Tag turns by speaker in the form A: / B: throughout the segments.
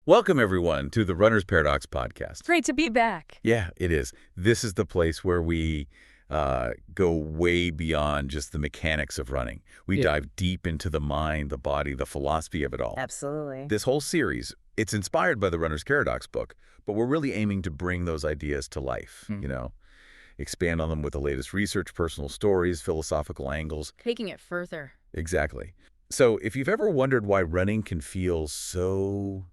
A: Welcome, everyone, to the Runner's Paradox podcast.
B: Great to be back.
A: Yeah, it is. This is the place where we go way beyond just the mechanics of running. We dive deep into the mind, the body, the philosophy of it all.
B: Absolutely.
A: This whole series, it's inspired by the Runner's Paradox book, but we're really aiming to bring those ideas to life, expand on them with the latest research, personal stories, philosophical angles.
B: Taking it further.
A: Exactly. So if you've ever wondered why running can feel so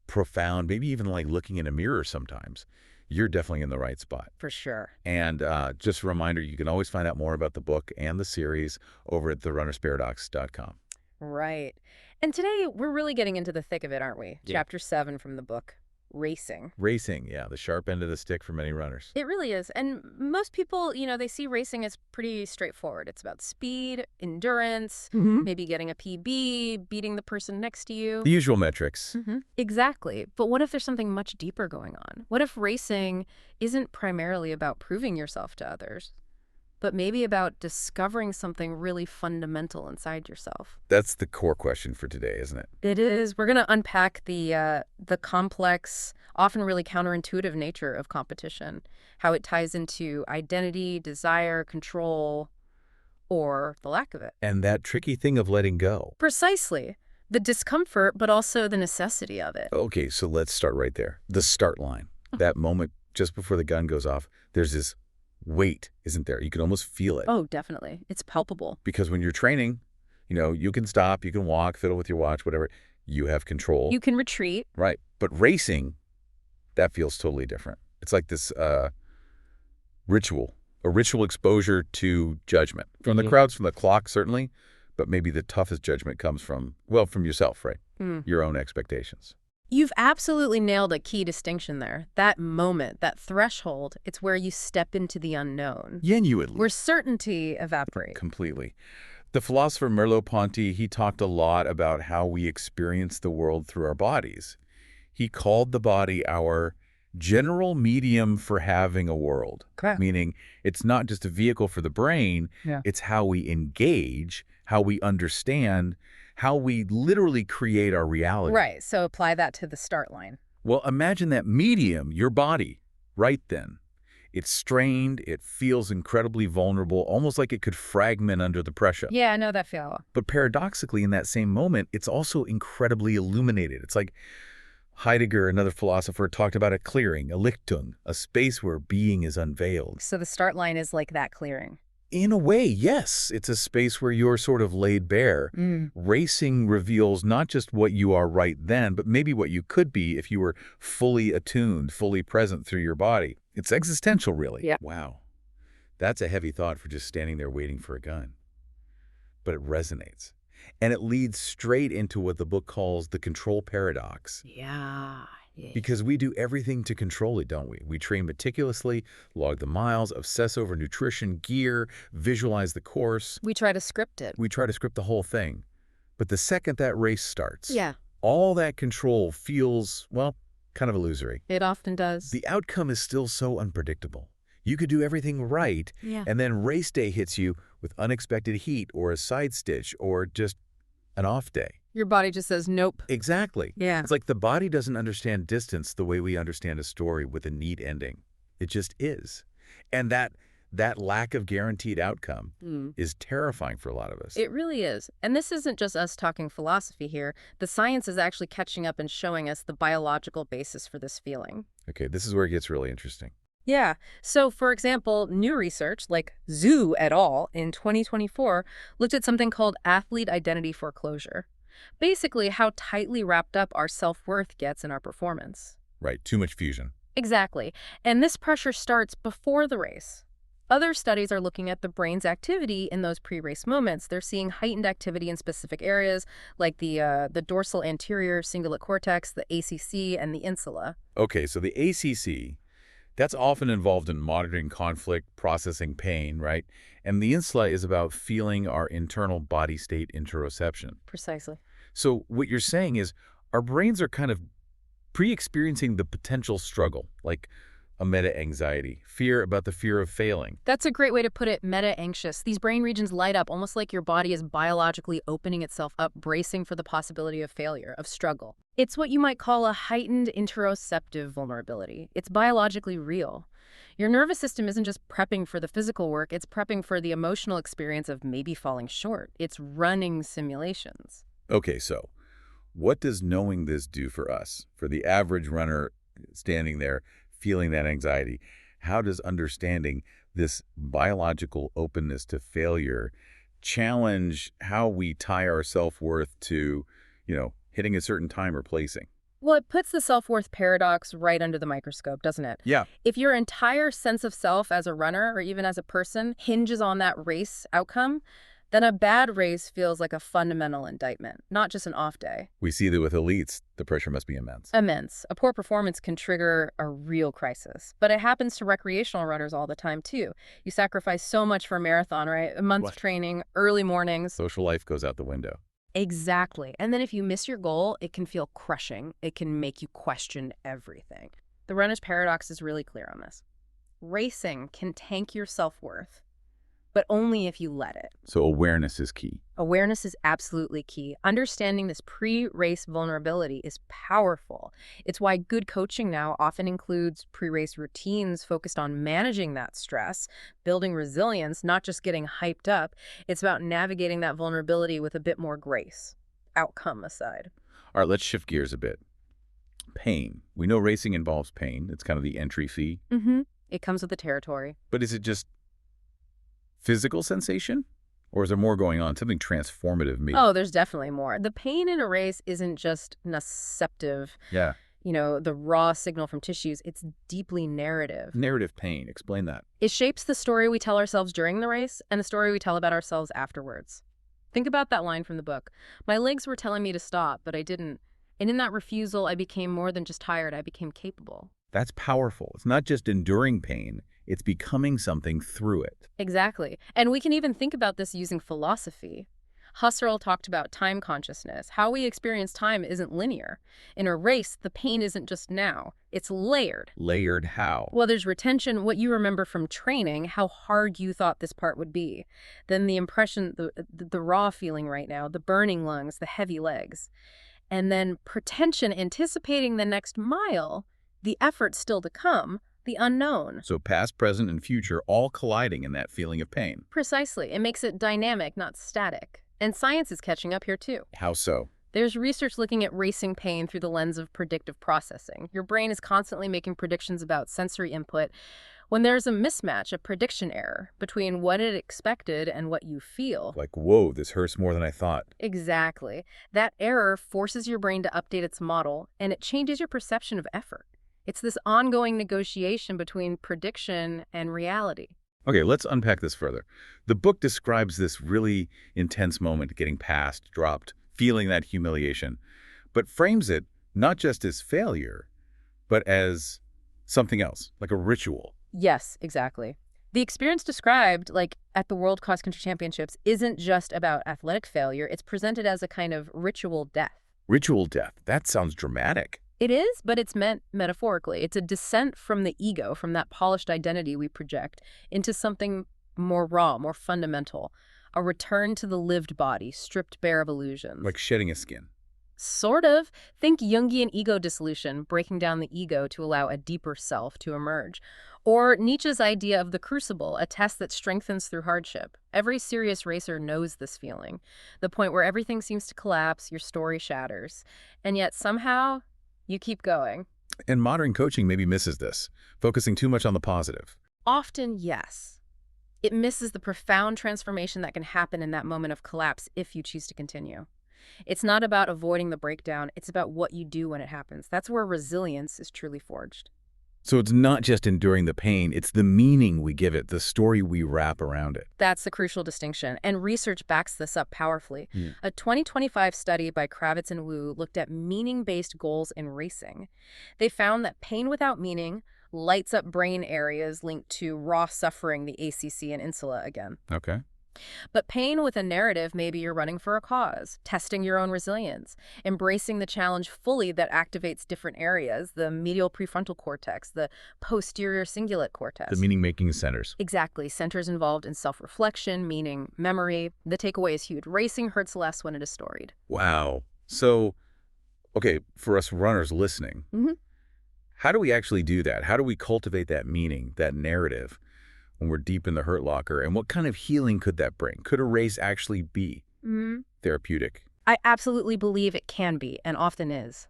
A: profound, maybe even like looking in a mirror sometimes, you're definitely in the right spot.
B: For sure.
A: And just a reminder, you can always find out more about the book and the series over at therunnersparadox.com.
B: Right. And today we're really getting into the thick of it, aren't we?
A: Yeah.
B: Chapter 7 from the book, Racing.
A: Racing, yeah, the sharp end of the stick for many runners.
B: It really is. And most people, they see racing as pretty straightforward. It's about speed, endurance, maybe getting a PB, beating the person next to you.
A: The usual metrics.
B: Exactly. But what if there's something much deeper going on? What if racing isn't primarily about proving yourself to others, but maybe about discovering something really fundamental inside yourself?
A: That's the core question for today, isn't it?
B: It is. We're going to unpack the complex, often really counterintuitive nature of competition, how it ties into identity, desire, control, or the lack of it.
A: And that tricky thing of letting go.
B: Precisely. The discomfort, but also the necessity of it.
A: Okay, so let's start right there. The start line. That moment just before the gun goes off, there's this weight, isn't there? You can almost feel it.
B: Oh, definitely. It's palpable.
A: Because when you're training, you can stop, you can walk, fiddle with your watch, whatever. You have control.
B: You can retreat.
A: Right. But racing, that feels totally different. It's like this a ritual exposure to judgment. From the crowds, from the clock, certainly, but maybe the toughest judgment comes from yourself, right? Your own expectations.
B: You've absolutely nailed a key distinction there. That moment, that threshold, it's where you step into the unknown.
A: Genuinely.
B: Where certainty evaporates.
A: Completely. The philosopher Merleau-Ponty, he talked a lot about how we experience the world through our bodies. He called the body our general medium for having a world.
B: Correct.
A: Meaning it's not just a vehicle for the brain, it's how we engage, how we understand, how we literally create our reality.
B: Right, so apply that to the start line.
A: Well, imagine that medium, your body, right then. It's strained, it feels incredibly vulnerable, almost like it could fragment under the pressure.
B: Yeah, I know that feel.
A: But paradoxically, in that same moment, it's also incredibly illuminated. It's like Heidegger, another philosopher, talked about a clearing, a Lichtung, a space where being is unveiled.
B: So the start line is like that clearing.
A: In a way, yes. It's a space where you're sort of laid bare. Racing reveals not just what you are right then, but maybe what you could be if you were fully attuned, fully present through your body. It's existential, really.
B: Yeah.
A: Wow. That's a heavy thought for just standing there waiting for a gun. But it resonates. And it leads straight into what the book calls the control paradox.
B: Yeah.
A: Because we do everything to control it, don't we? We train meticulously, log the miles, obsess over nutrition, gear, visualize the course.
B: We try to script it.
A: We try to script the whole thing. But the second that race starts,
B: Yeah.
A: all that control feels, well, kind of illusory.
B: It often does.
A: The outcome is still so unpredictable. You could do everything right, and then race day hits you with unexpected heat or a side stitch or just an off day.
B: Your body just says, nope.
A: Exactly.
B: Yeah.
A: It's like the body doesn't understand distance the way we understand a story with a neat ending. It just is. And that lack of guaranteed outcome is terrifying for a lot of us.
B: It really is. And this isn't just us talking philosophy here. The science is actually catching up and showing us the biological basis for this feeling.
A: Okay, this is where it gets really interesting.
B: Yeah. So, for example, new research like Zhou et al. In 2024 looked at something called athlete identity foreclosure. Basically, how tightly wrapped up our self-worth gets in our performance.
A: Right, too much fusion.
B: Exactly. And this pressure starts before the race. Other studies are looking at the brain's activity in those pre-race moments. They're seeing heightened activity in specific areas like the dorsal anterior cingulate cortex, the ACC, and the insula.
A: Okay, so the ACC, that's often involved in monitoring conflict, processing pain, right? And the insula is about feeling our internal body state interoception.
B: Precisely.
A: So what you're saying is our brains are kind of pre-experiencing the potential struggle, like a meta-anxiety, fear about the fear of failing.
B: That's a great way to put it, meta-anxious. These brain regions light up almost like your body is biologically opening itself up, bracing for the possibility of failure, of struggle. It's what you might call a heightened interoceptive vulnerability. It's biologically real. Your nervous system isn't just prepping for the physical work, it's prepping for the emotional experience of maybe falling short. It's running simulations.
A: Okay, so what does knowing this do for us, for the average runner standing there feeling that anxiety? How does understanding this biological openness to failure challenge how we tie our self-worth to, hitting a certain time or placing?
B: Well, it puts the self-worth paradox right under the microscope, doesn't it?
A: Yeah.
B: If your entire sense of self as a runner or even as a person hinges on that race outcome, then a bad race feels like a fundamental indictment, not just an off day.
A: We see that with elites, the pressure must be immense.
B: Immense. A poor performance can trigger a real crisis. But it happens to recreational runners all the time, too. You sacrifice so much for a marathon, right? A month's training, early mornings.
A: Social life goes out the window.
B: Exactly. And then if you miss your goal, it can feel crushing. It can make you question everything. The runner's paradox is really clear on this. Racing can tank your self-worth, but only if you let it.
A: So awareness is key.
B: Awareness is absolutely key. Understanding this pre-race vulnerability is powerful. It's why good coaching now often includes pre-race routines focused on managing that stress, building resilience, not just getting hyped up. It's about navigating that vulnerability with a bit more grace, outcome aside.
A: All right, let's shift gears a bit. Pain. We know racing involves pain. It's kind of the entry fee.
B: It comes with the territory.
A: But is it just physical sensation? Or is there more going on, something transformative maybe?
B: Oh, there's definitely more. The pain in a race isn't just nociceptive,
A: Yeah.
B: the raw signal from tissues. It's deeply narrative.
A: Narrative pain. Explain that.
B: It shapes the story we tell ourselves during the race and the story we tell about ourselves afterwards. Think about that line from the book. My legs were telling me to stop, but I didn't. And in that refusal, I became more than just tired. I became capable.
A: That's powerful. It's not just enduring pain. It's becoming something through it.
B: Exactly. And we can even think about this using philosophy. Husserl talked about time consciousness. How we experience time isn't linear. In a race, the pain isn't just now. It's layered.
A: Layered how?
B: Well, there's retention, what you remember from training, how hard you thought this part would be. Then the impression, the raw feeling right now, the burning lungs, the heavy legs. And then pretension, anticipating the next mile, the effort still to come, the unknown.
A: So past, present, and future all colliding in that feeling of pain.
B: Precisely. It makes it dynamic, not static. And science is catching up here, too.
A: How so?
B: There's research looking at racing pain through the lens of predictive processing. Your brain is constantly making predictions about sensory input. When there's a mismatch, a prediction error, between what it expected and what you feel.
A: Like, whoa, this hurts more than I thought.
B: Exactly. That error forces your brain to update its model, and it changes your perception of effort. It's this ongoing negotiation between prediction and reality.
A: Okay, let's unpack this further. The book describes this really intense moment, getting past, dropped, feeling that humiliation, but frames it not just as failure, but as something else, like a ritual.
B: Yes, exactly. The experience described, like at the World Cross Country Championships, isn't just about athletic failure. It's presented as a kind of ritual death.
A: Ritual death. That sounds dramatic.
B: It is, but it's meant metaphorically. It's a descent from the ego, from that polished identity we project, into something more raw, more fundamental. A return to the lived body, stripped bare of illusions.
A: Like shedding a skin.
B: Sort of. Think Jungian ego dissolution, breaking down the ego to allow a deeper self to emerge. Or Nietzsche's idea of the crucible, a test that strengthens through hardship. Every serious racer knows this feeling. The point where everything seems to collapse, your story shatters. And yet somehow, you keep going.
A: And modern coaching maybe misses this, focusing too much on the positive.
B: Often, yes. It misses the profound transformation that can happen in that moment of collapse if you choose to continue. It's not about avoiding the breakdown, it's about what you do when it happens. That's where resilience is truly forged.
A: So it's not just enduring the pain, it's the meaning we give it, the story we wrap around it.
B: That's the crucial distinction, and research backs this up powerfully. A 2025 study by Kravitz and Wu looked at meaning-based goals in racing. They found that pain without meaning lights up brain areas linked to raw suffering, the ACC and insula again.
A: Okay.
B: But pain with a narrative, maybe you're running for a cause, testing your own resilience, embracing the challenge fully that activates different areas, the medial prefrontal cortex, the posterior cingulate
A: The
B: cortex.
A: meaning-making centers.
B: Exactly. Centers involved in self-reflection, meaning, memory. The takeaway is huge. Racing hurts less when it is storied.
A: Wow. So, okay, for us runners listening,
B: hmm
A: how do we actually do that? How do we cultivate that meaning, that narrative, when we're deep in the hurt locker? And what kind of healing could that bring? Could a race actually be therapeutic?
B: I absolutely believe it can be, and often is.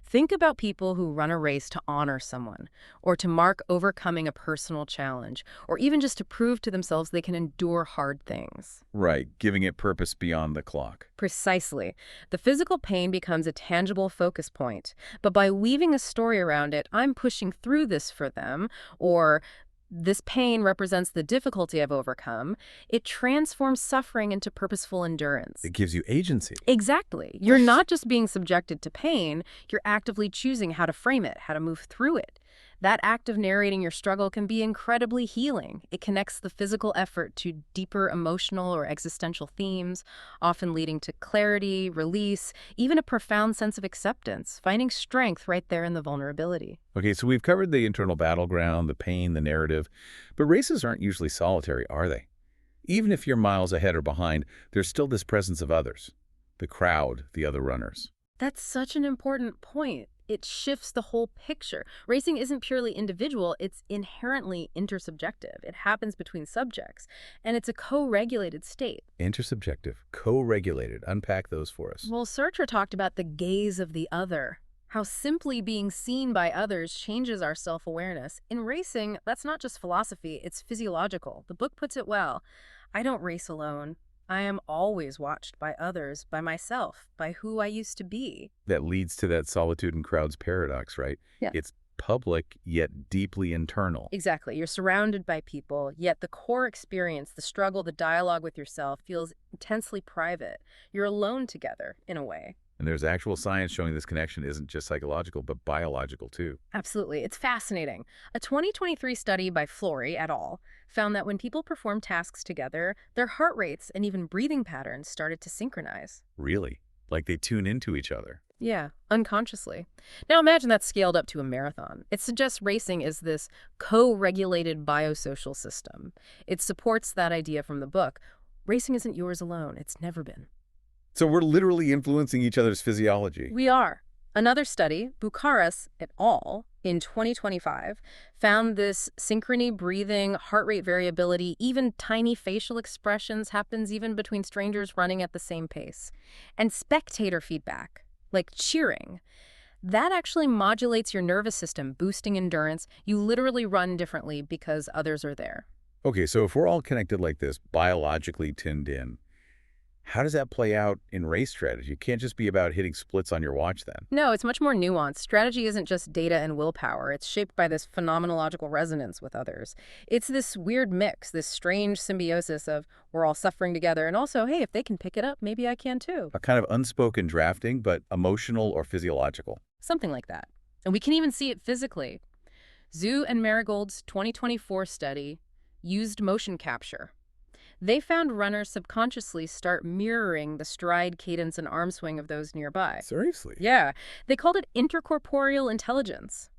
B: Think about people who run a race to honor someone, or to mark overcoming a personal challenge, or even just to prove to themselves they can endure hard things.
A: Right, giving it purpose beyond the clock.
B: Precisely. The physical pain becomes a tangible focus point, but by weaving a story around it, I'm pushing through this for them, or this pain represents the difficulty I've overcome, it transforms suffering into purposeful endurance.
A: It gives you agency.
B: Exactly. You're not just being subjected to pain, you're actively choosing how to frame it, how to move through it. That act of narrating your struggle can be incredibly healing. It connects the physical effort to deeper emotional or existential themes, often leading to clarity, release, even a profound sense of acceptance, finding strength right there in the vulnerability.
A: Okay, so we've covered the internal battleground, the pain, the narrative, but races aren't usually solitary, are they? Even if you're miles ahead or behind, there's still this presence of others, the crowd, the other runners.
B: That's such an important point. It shifts the whole picture. Racing isn't purely individual, it's inherently intersubjective. It happens between subjects, and it's a co-regulated state.
A: Intersubjective, co-regulated. Unpack those for us.
B: Well, Sartre talked about the gaze of the other, how simply being seen by others changes our self-awareness. In racing, that's not just philosophy, it's physiological. The book puts it well. I don't race alone. I am always watched by others, by myself, by who I used to be.
A: That leads to that solitude and crowds paradox, right?
B: Yeah.
A: It's public, yet deeply internal.
B: Exactly. You're surrounded by people, yet the core experience, the struggle, the dialogue with yourself feels intensely private. You're alone together, in a way.
A: And there's actual science showing this connection isn't just psychological, but biological too.
B: Absolutely. It's fascinating. A 2023 study by Flory et al. Found that when people performed tasks together, their heart rates and even breathing patterns started to synchronize.
A: Really? Like they tune into each other.
B: Yeah, unconsciously. Now imagine that's scaled up to a marathon. It suggests racing is this co-regulated biosocial system. It supports that idea from the book. Racing isn't yours alone. It's never been.
A: So we're literally influencing each other's physiology.
B: We are. Another study, Bukaras et al., in 2025, found this synchrony, breathing, heart rate variability, even tiny facial expressions happens even between strangers running at the same pace. And spectator feedback, like cheering, that actually modulates your nervous system, boosting endurance. You literally run differently because others are there.
A: Okay, so if we're all connected like this, biologically tuned in, how does that play out in race strategy? It can't just be about hitting splits on your watch then.
B: No, it's much more nuanced. Strategy isn't just data and willpower. It's shaped by this phenomenological resonance with others. It's this weird mix, this strange symbiosis of we're all suffering together and also, hey, if they can pick it up, maybe I can too.
A: A kind of unspoken drafting, but emotional or physiological.
B: Something like that. And we can even see it physically. Zhou and Marigold's 2024 study used motion capture. They found runners subconsciously start mirroring the stride, cadence, and arm swing of those nearby.
A: Seriously?
B: Yeah. They called it intercorporeal intelligence.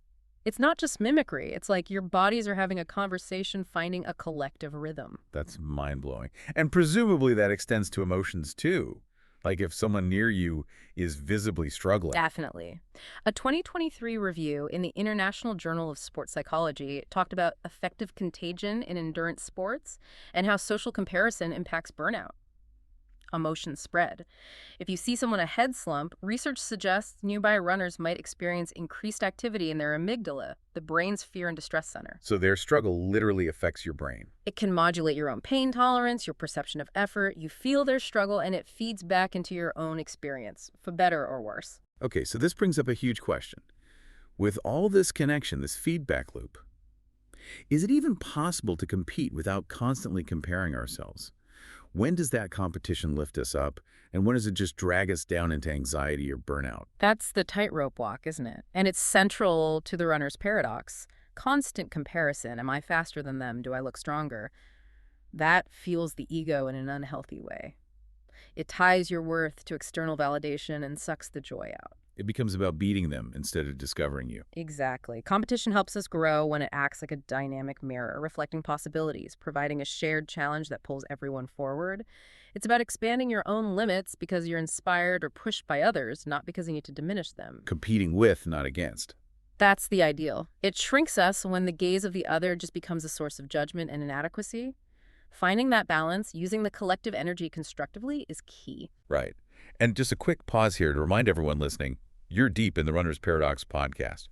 B: It's not just mimicry. It's like your bodies are having a conversation, finding a collective rhythm.
A: That's mind-blowing. And presumably that extends to emotions too. Like if someone near you is visibly struggling.
B: Definitely. A 2023 review in the International Journal of Sports Psychology talked about affective contagion in endurance sports and how social comparison impacts burnout. Emotions spread. If you see someone ahead slump, research suggests nearby runners might experience increased activity in their amygdala, the brain's fear and distress center.
A: So their struggle literally affects your brain.
B: It can modulate your own pain tolerance, your perception of effort. You feel their struggle, and it feeds back into your own experience, for better or worse.
A: Okay, so this brings up a huge question. With all this connection, this feedback loop, is it even possible to compete without constantly comparing ourselves? When does that competition lift us up, and when does it just drag us down into anxiety or burnout?
B: That's the tightrope walk, isn't it? And it's central to the runner's paradox. Constant comparison. Am I faster than them? Do I look stronger? That fuels the ego in an unhealthy way. It ties your worth to external validation and sucks the joy out.
A: It becomes about beating them instead of discovering you.
B: Exactly. Competition helps us grow when it acts like a dynamic mirror, reflecting possibilities, providing a shared challenge that pulls everyone forward. It's about expanding your own limits because you're inspired or pushed by others, not because you need to diminish them.
A: Competing with, not against.
B: That's the ideal. It shrinks us when the gaze of the other just becomes a source of judgment and inadequacy. Finding that balance, using the collective energy constructively, is key.
A: Right. And just a quick pause here to remind everyone listening, you're deep in the Runner's Paradox podcast.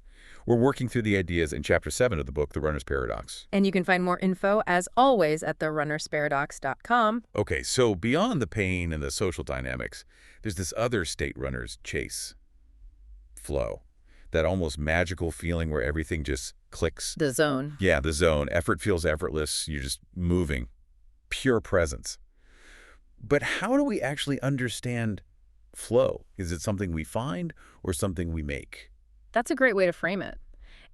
A: We're working through the ideas in Chapter 7 of the book, The Runner's Paradox.
B: And you can find more info, as always, at therunnersparadox.com.
A: Okay, so beyond the pain and the social dynamics, runners this other state runners chase. Flow. That almost magical feeling where everything just clicks.
B: The zone.
A: Yeah, the zone. Effort feels effortless. You're just moving. Pure presence. But how do we actually understand flow? Is it something we find or something we make?
B: That's a great way to frame it.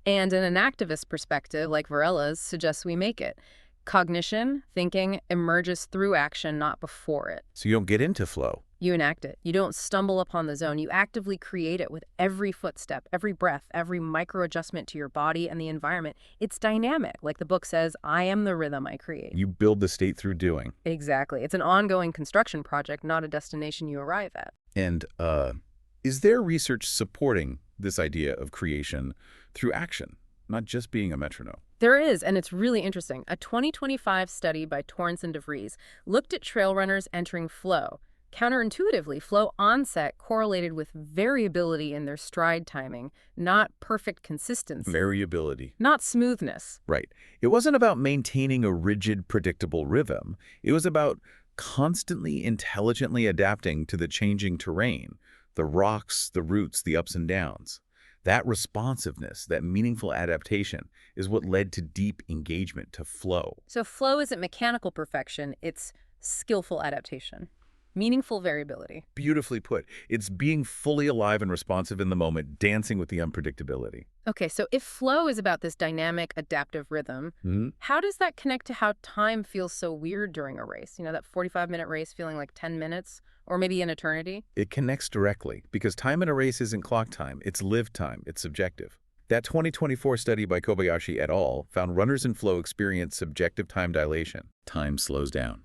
B: And in an activist perspective, like Varela's, suggests we make it. Cognition, thinking, emerges through action, not before it.
A: So you don't get into flow.
B: You enact it. You don't stumble upon the zone. You actively create it with every footstep, every breath, every micro-adjustment to your body and the environment. It's dynamic. Like the book says, I am the rhythm I create.
A: You build the state through doing.
B: Exactly. It's an ongoing construction project, not a destination you arrive at.
A: And is there research supporting this idea of creation through action, not just being a metronome?
B: There is, and it's really interesting. A 2025 study by Torrance and DeVries looked at trail runners entering flow. Counterintuitively, flow onset correlated with variability in their stride timing, not perfect consistency.
A: Variability.
B: Not smoothness.
A: Right. It wasn't about maintaining a rigid, predictable rhythm. It was about constantly intelligently adapting to the changing terrain, the rocks, the roots, the ups and downs. That responsiveness, that meaningful adaptation, is what led to deep engagement, to flow.
B: So flow isn't mechanical perfection, it's skillful adaptation. Meaningful variability.
A: Beautifully put. It's being fully alive and responsive in the moment, dancing with the unpredictability.
B: Okay, so if flow is about this dynamic, adaptive rhythm, how does that connect to how time feels so weird during a race? You know, that 45-minute race feeling like 10 minutes or maybe an eternity?
A: It connects directly because time in a race isn't clock time. It's lived time. It's subjective. That 2024 study by Kobayashi et al. Found runners in flow experience subjective time dilation. Time slows down.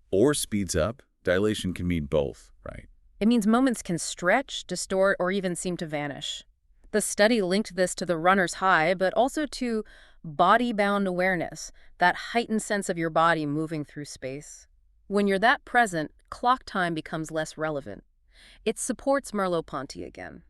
A: Or speeds up. Dilation can mean both, right?
B: It means moments can stretch, distort, or even seem to vanish. The study linked this to the runner's high, but also to body-bound awareness, that heightened sense of your body moving through space. When you're that present, clock time becomes less relevant. It supports Merleau-Ponty again.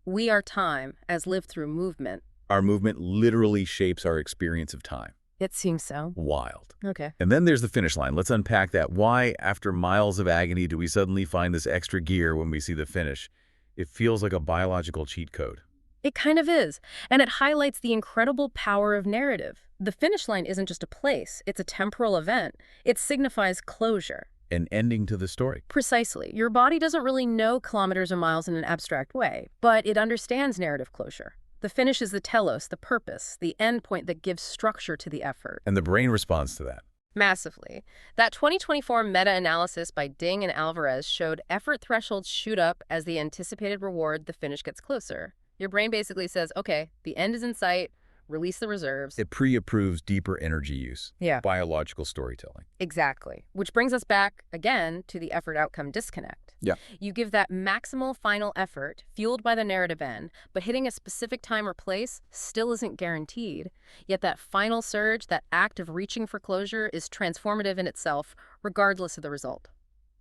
B: We are time, as lived through movement.
A: Our movement literally shapes our experience of time.
B: It seems so.
A: Wild.
B: Okay.
A: And then there's the finish line. Let's unpack that. Why, after miles of agony, do we suddenly find this extra gear when we see the finish? It feels like a biological cheat code.
B: It kind of is. And it highlights the incredible power of narrative. The finish line isn't just a place. It's a temporal event. It signifies closure.
A: An ending to the story.
B: Precisely. Your body doesn't really know kilometers or miles in an abstract way, but it understands narrative closure. The finish is the telos, the purpose, the end point that gives structure to the effort.
A: And the brain responds to that.
B: Massively. That 2024 meta-analysis by Ding and Alvarez showed effort thresholds shoot up as the anticipated reward, the finish, gets closer. Your brain basically says, okay, the end is in sight, release the reserves.
A: It pre-approves deeper energy use.
B: Yeah.
A: Biological storytelling.
B: Exactly. Which brings us back, again, to the effort-outcome disconnect.
A: Yeah.
B: You give that maximal final effort, fueled by the narrative end, but hitting a specific time or place still isn't guaranteed. Yet that final surge, that act of reaching for closure, is transformative in itself, regardless of the result.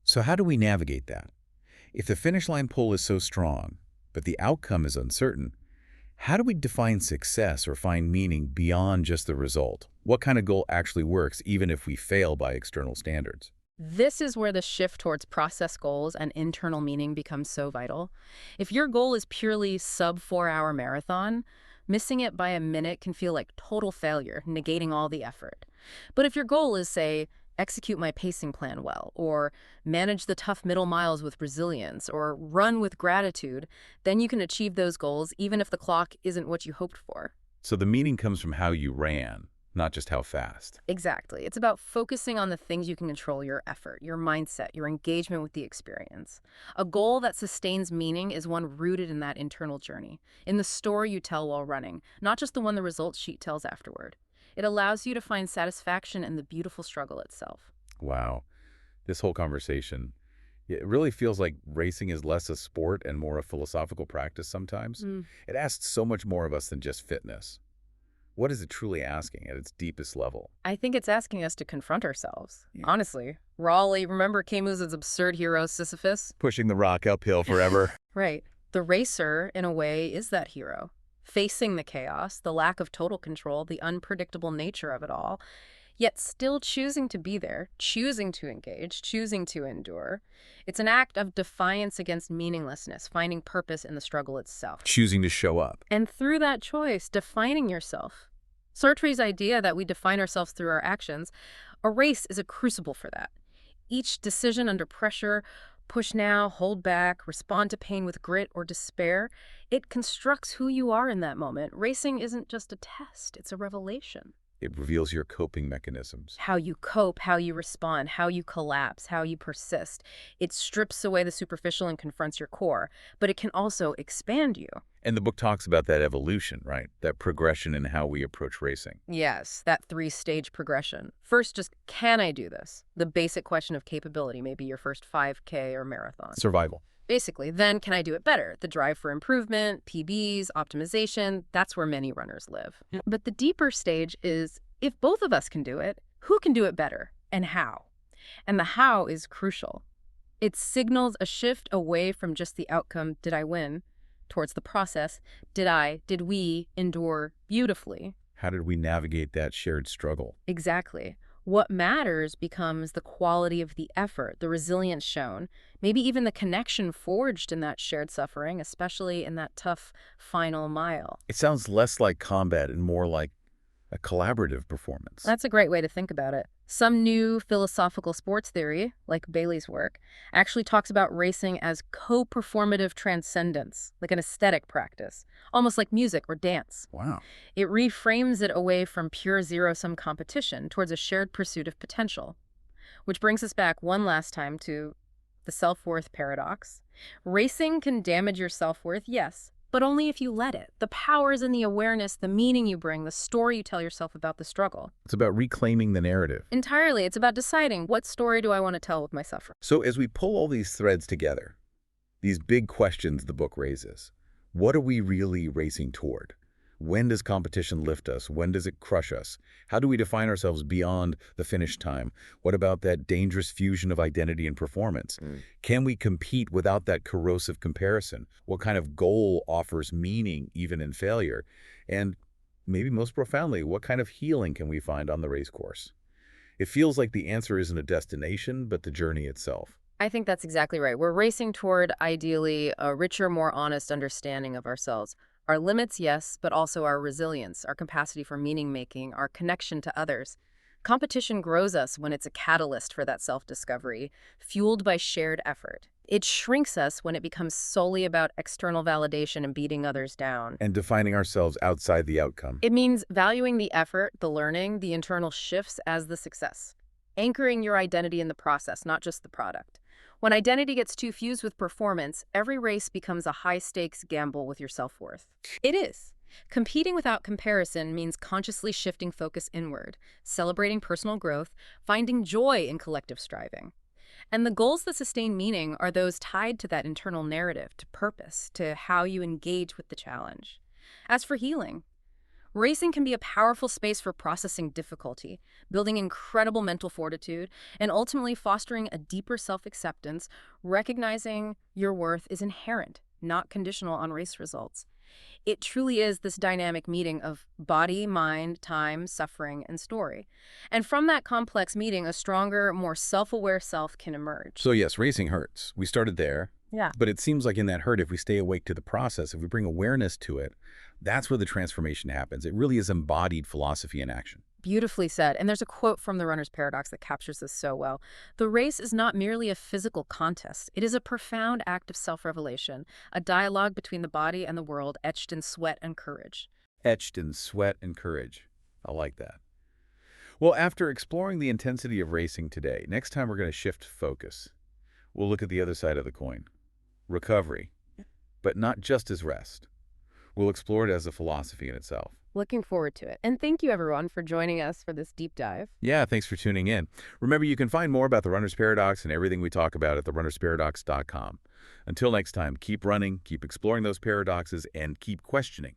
A: So how do we navigate that? If the finish line pull is so strong, but the outcome is uncertain, how do we define success or find meaning beyond just the result? What kind of goal actually works, even if we fail by external standards?
B: This is where the shift towards process goals and internal meaning becomes so vital. If your goal is purely sub-4-hour marathon, missing it by a minute can feel like total failure, negating all the effort. But if your goal is, say, execute my pacing plan well, or manage the tough middle miles with resilience, or run with gratitude, then you can achieve those goals even if the clock isn't what you hoped for.
A: So the meaning comes from how you ran, not just how fast.
B: Exactly. It's about focusing on the things you can control: your effort, your mindset, your engagement with the experience. A goal that sustains meaning is one rooted in that internal journey, in the story you tell while running, not just the one the results sheet tells afterward. It allows you to find satisfaction in the beautiful struggle itself.
A: Wow. This whole conversation, it really feels like racing is less a sport and more a philosophical practice sometimes.
B: Mm.
A: It asks so much more of us than just fitness. What is it truly asking at its deepest level?
B: I think it's asking us to confront ourselves.
A: Yeah.
B: Honestly. Raleigh, remember Camus' absurd hero Sisyphus?
A: Pushing the rock uphill forever.
B: Right. The racer, in a way, is that hero. Facing the chaos, the lack of total control, the unpredictable nature of it all, yet still choosing to be there, choosing to engage, choosing to endure. It's an act of defiance against meaninglessness, finding purpose in the struggle itself.
A: Choosing to show up.
B: And through that choice, defining yourself. Sartre's idea that we define ourselves through our actions, a race is a crucible for that. Each decision under pressure, push now, hold back, respond to pain with grit or despair, it constructs who you are in that moment. Racing isn't just a test, it's a revelation.
A: It reveals your coping mechanisms.
B: How you cope, how you respond, how you collapse, how you persist. It strips away the superficial and confronts your core, but it can also expand you.
A: And the book talks about that evolution, right? That progression in how we approach racing.
B: Yes, that 3-stage progression. First, just can I do this? The basic question of capability, maybe your first 5K or marathon.
A: Survival.
B: Basically, then can I do it better? The drive for improvement, PBs, optimization, that's where many runners live. But the deeper stage is, if both of us can do it, who can do it better and how? And the how is crucial. It signals a shift away from just the outcome, did I win, towards the process, did we endure beautifully?
A: How did we navigate that shared struggle?
B: Exactly. What matters becomes the quality of the effort, the resilience shown, maybe even the connection forged in that shared suffering, especially in that tough final mile.
A: It sounds less like combat and more like a collaborative performance.
B: That's a great way to think about it. Some new philosophical sports theory, like Bailey's work, actually talks about racing as co-performative transcendence, like an aesthetic practice, almost like music or dance.
A: Wow.
B: It reframes it away from pure zero-sum competition towards a shared pursuit of potential. Which brings us back one last time to the self-worth paradox. Racing can damage your self-worth, yes, but only if you let it. The power is in the awareness, the meaning you bring, the story you tell yourself about the struggle.
A: It's about reclaiming the narrative.
B: Entirely. It's about deciding, what story do I want to tell with my suffering?
A: So as we pull all these threads together, these big questions the book raises, what are we really racing toward? When does competition lift us? When does it crush us? How do we define ourselves beyond the finish time? What about that dangerous fusion of identity and performance? Can we compete without that corrosive comparison? What kind of goal offers meaning even in failure? And maybe most profoundly, what kind of healing can we find on the race course? It feels like the answer isn't a destination, but the journey itself.
B: I think that's exactly right. We're racing toward, ideally, a richer, more honest understanding of ourselves. Our limits, yes, but also our resilience, our capacity for meaning-making, our connection to others. Competition grows us when it's a catalyst for that self-discovery, fueled by shared effort. It shrinks us when it becomes solely about external validation and beating others down.
A: And defining ourselves outside the outcome.
B: It means valuing the effort, the learning, the internal shifts as the success. Anchoring your identity in the process, not just the product. When identity gets too fused with performance, every race becomes a high-stakes gamble with your self-worth. It is. Competing without comparison means consciously shifting focus inward, celebrating personal growth, finding joy in collective striving. And the goals that sustain meaning are those tied to that internal narrative, to purpose, to how you engage with the challenge. As for healing, racing can be a powerful space for processing difficulty, building incredible mental fortitude, and ultimately fostering a deeper self-acceptance, recognizing your worth is inherent, not conditional on race results. It truly is this dynamic meeting of body, mind, time, suffering, and story. And from that complex meeting, a stronger, more self-aware self can emerge.
A: So yes, racing hurts. We started there.
B: Yeah.
A: But it seems like in that hurt, if we stay awake to the process, if we bring awareness to it, that's where the transformation happens. It really is embodied philosophy in action.
B: Beautifully said. And there's a quote from The Runner's Paradox that captures this so well. The race is not merely a physical contest. It is a profound act of self-revelation, a dialogue between the body and the world etched in sweat and courage.
A: Etched in sweat and courage. I like that. Well, after exploring the intensity of racing today, next time we're going to shift focus. We'll look at the other side of the coin. Recovery, but not just as rest. We'll explore it as a philosophy in itself.
B: Looking forward to it. And thank you, everyone, for joining us for this deep dive.
A: Yeah, thanks for tuning in. Remember, you can find more about the runner's paradox and everything we talk about at therunnersparadox.com. Until next time, keep running, keep exploring those paradoxes, and keep questioning.